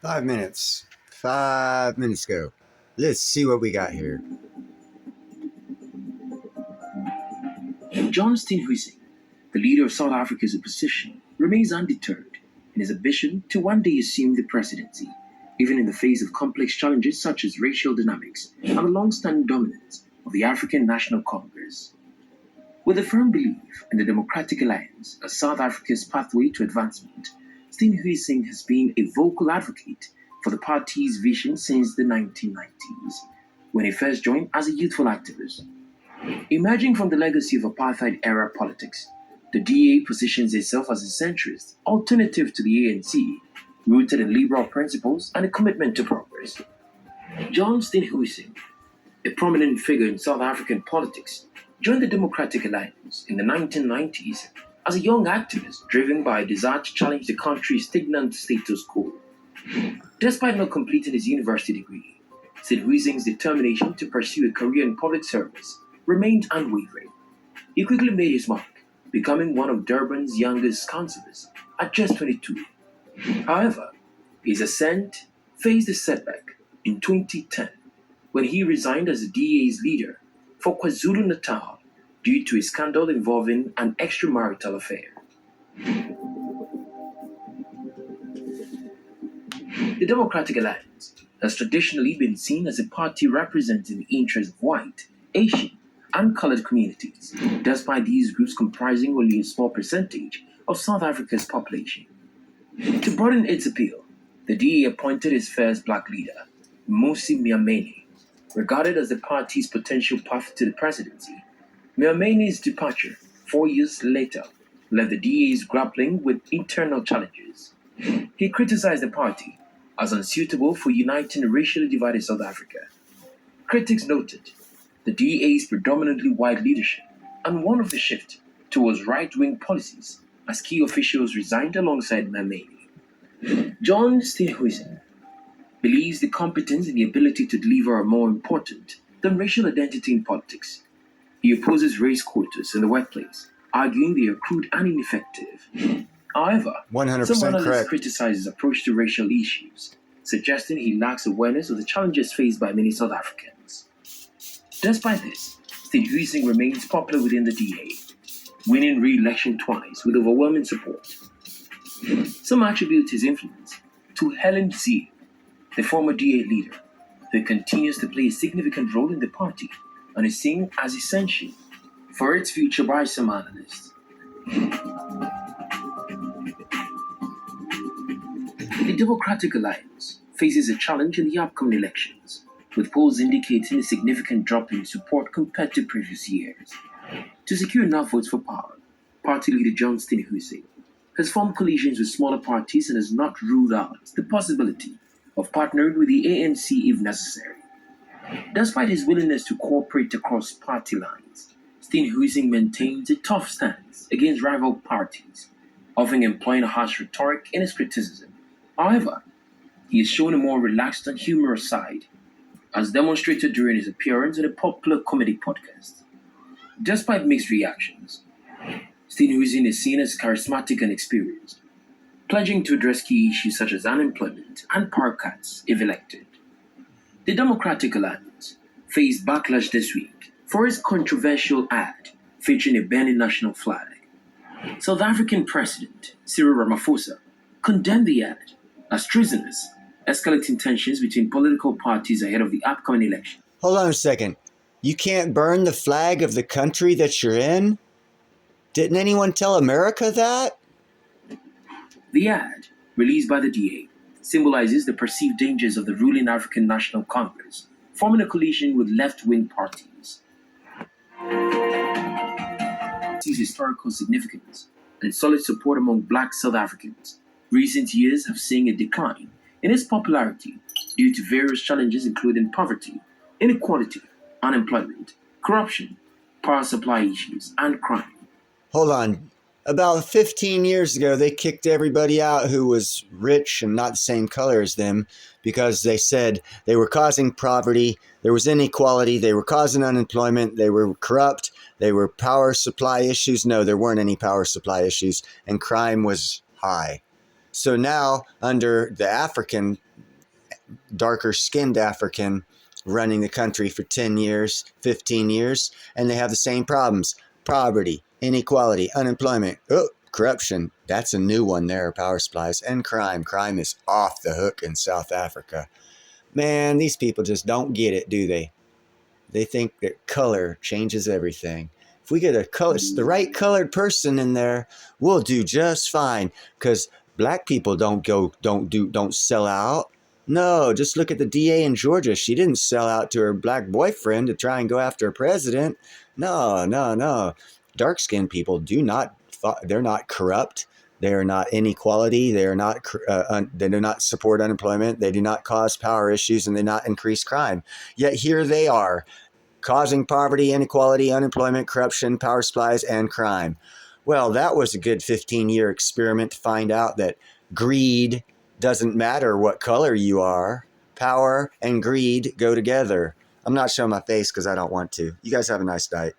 5 minutes. 5 minutes ago. Let's see what we got here. John Steenhuisen, the leader of South Africa's opposition, remains undeterred in his ambition to one day assume the presidency, even in the face of complex challenges such as racial dynamics and the long-standing dominance of the African National Congress. With a firm belief in the Democratic Alliance as South Africa's pathway to advancement, Steenhuisen has been a vocal advocate for the party's vision since the 1990s, when he first joined as a youthful activist. Emerging from the legacy of apartheid-era politics, the DA positions itself as a centrist alternative to the ANC, rooted in liberal principles and a commitment to progress. John Steenhuisen, a prominent figure in South African politics, joined the Democratic Alliance in the 1990s as a young activist driven by a desire to challenge the country's stagnant status quo. Despite not completing his university degree, Steenhuisen's determination to pursue a career in public service remained unwavering. He quickly made his mark, becoming one of Durban's youngest councillors at just 22. However, his ascent faced a setback in 2010 when he resigned as the DA's leader for KwaZulu-Natal due to a scandal involving an extramarital affair. The Democratic Alliance has traditionally been seen as a party representing the interests of white, Asian, and colored communities, despite these groups comprising only a small percentage of South Africa's population. To broaden its appeal, the DA appointed its first black leader, Mmusi Maimane, regarded as the party's potential path to the presidency. Maimane's departure 4 years later left the DA's grappling with internal challenges. He criticized the party as unsuitable for uniting a racially divided South Africa. Critics noted the DA's predominantly white leadership and one of the shift towards right-wing policies as key officials resigned alongside Maimane. John Steenhuisen believes the competence and the ability to deliver are more important than racial identity in politics. He opposes race quotas in the workplace, arguing they are crude and ineffective. However, 100% some analysts correct. criticize his approach to racial issues, suggesting he lacks awareness of the challenges faced by many South Africans. Despite this, Steenhuisen remains popular within the DA, winning re-election twice with overwhelming support. Some attribute his influence to Helen Zille, the former DA leader, who continues to play a significant role in the party and is seen as essential for its future by some analysts. The Democratic Alliance faces a challenge in the upcoming elections, with polls indicating a significant drop in support compared to previous years. To secure enough votes for power, party leader John Steenhuisen has formed coalitions with smaller parties and has not ruled out the possibility of partnering with the ANC if necessary. Despite his willingness to cooperate across party lines, Steenhuisen maintains a tough stance against rival parties, often employing a harsh rhetoric in his criticism. However, he has shown a more relaxed and humorous side, as demonstrated during his appearance in a popular comedy podcast. Despite mixed reactions, Steenhuisen is seen as charismatic and experienced, pledging to address key issues such as unemployment and power cuts if elected. The Democratic Alliance faced backlash this week for its controversial ad featuring a burning national flag. South African President Cyril Ramaphosa condemned the ad as treasonous, escalating tensions between political parties ahead of the upcoming election. Hold on a second. You can't burn the flag of the country that you're in? Didn't anyone tell America that? The ad, released by the DA, symbolizes the perceived dangers of the ruling African National Congress, forming a coalition with left-wing parties. Its historical significance and solid support among black South Africans, recent years have seen a decline in its popularity due to various challenges including poverty, inequality, unemployment, corruption, power supply issues, and crime. Hold on. About 15 years ago, they kicked everybody out who was rich and not the same color as them because they said they were causing poverty, there was inequality, they were causing unemployment, they were corrupt, they were power supply issues. No, there weren't any power supply issues, and crime was high. So now, under the African darker skinned African running the country for 10 years, 15 years, and they have the same problems: poverty, inequality, unemployment, corruption. That's a new one there, power supplies, and crime. Crime is off the hook in South Africa. Man, these people just don't get it, do they? They think that color changes everything. If we get the right colored person in there, we'll do just fine. Because black people don't sell out. No, just look at the DA in Georgia. She didn't sell out to her black boyfriend to try and go after a president. No, no, no. Dark skinned people they're not corrupt. They are not inequality. They do not support unemployment. They do not cause power issues, and they do not increase crime. Yet here they are, causing poverty, inequality, unemployment, corruption, power supplies, and crime. Well, that was a good 15-year experiment to find out that greed doesn't matter what color you are. Power and greed go together. I'm not showing my face because I don't want to. You guys have a nice night.